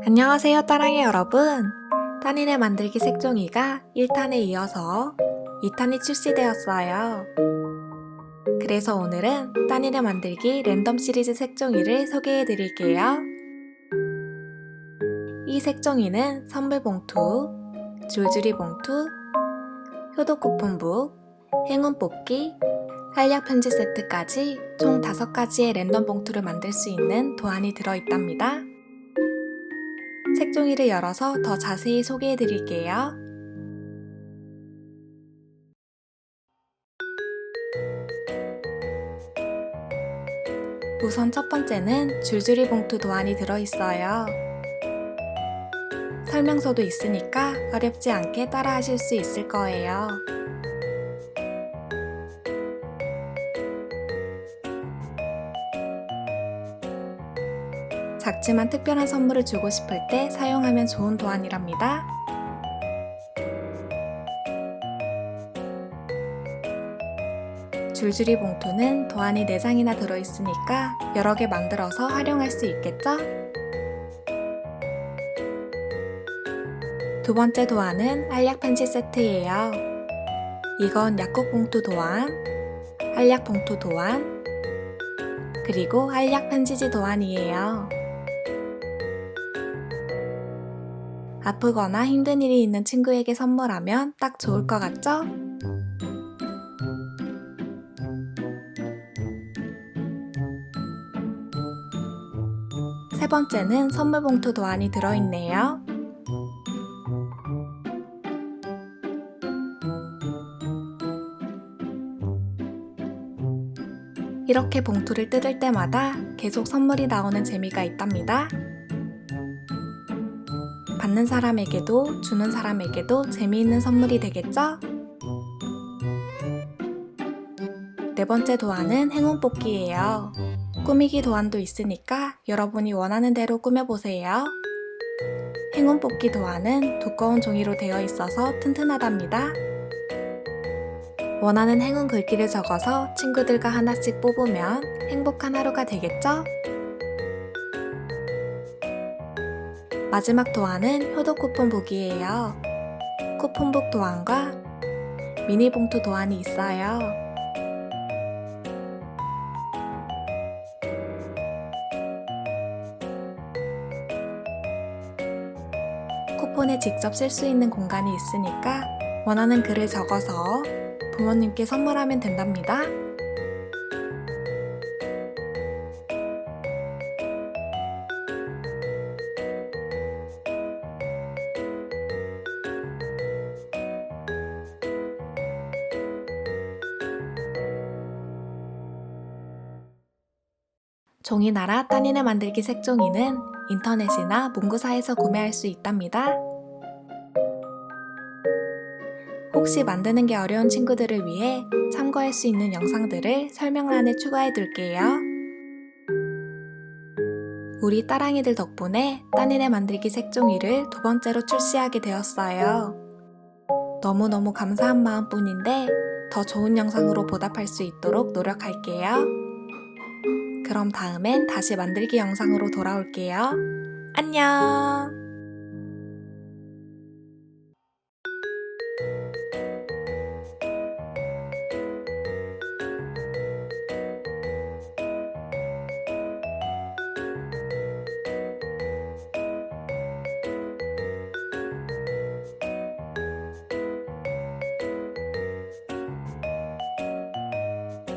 안녕하세요 따랑이 여러분. 따니네 만들기 색종이가 1탄에 이어서 2탄이 출시되었어요. 그래서 오늘은 따니네 만들기 랜덤 시리즈 색종이를 소개해 드릴게요. 이 색종이는 선물 봉투, 줄줄이 봉투, 효도 쿠폰북, 행운 뽑기, 한약 편지 세트까지 총 5가지의 랜덤 봉투를 만들 수 있는 도안이 들어있답니다. 색종이를 열어서 더 자세히 소개해 드릴게요. 우선 첫 번째는 줄줄이 봉투 도안이 들어있어요. 설명서도 있으니까 어렵지 않게 따라 하실 수 있을 거예요. 작지만 특별한 선물을 주고 싶을 때 사용하면 좋은 도안이랍니다. 줄줄이 봉투는 도안이 4장이나 들어있으니까 여러 개 만들어서 활용할 수 있겠죠? 두 번째 도안은 한약 편지 세트예요. 이건 약국 봉투 도안, 한약 봉투 도안, 그리고 한약 편지지 도안이에요. 아프거나 힘든 일이 있는 친구에게 선물하면 딱 좋을 것 같죠? 세 번째는 선물 봉투 도안이 들어있네요. 이렇게 봉투를 뜯을 때마다 계속 선물이 나오는 재미가 있답니다. 받는 사람에게도 주는 사람에게도 재미있는 선물이 되겠죠? 네 번째 도안은 행운 뽑기예요. 꾸미기 도안도 있으니까 여러분이 원하는 대로 꾸며보세요. 행운 뽑기 도안은 두꺼운 종이로 되어 있어서 튼튼하답니다. 원하는 행운 글귀를 적어서 친구들과 하나씩 뽑으면 행복한 하루가 되겠죠? 마지막 도안은 효도 쿠폰북이에요. 쿠폰북 도안과 미니 봉투 도안이 있어요. 쿠폰에 직접 쓸 수 있는 공간이 있으니까 원하는 글을 적어서 부모님께 선물하면 된답니다. 종이나라 따니네 만들기 색종이는 인터넷이나 문구사에서 구매할 수 있답니다. 혹시 만드는 게 어려운 친구들을 위해 참고할 수 있는 영상들을 설명란에 추가해 둘게요. 우리 따랑이들 덕분에 따니네 만들기 색종이를 2번째로 출시하게 되었어요. 너무너무 감사한 마음뿐인데 더 좋은 영상으로 보답할 수 있도록 노력할게요. 그럼 다음엔 다시 만들기 영상으로 돌아올게요. 안녕!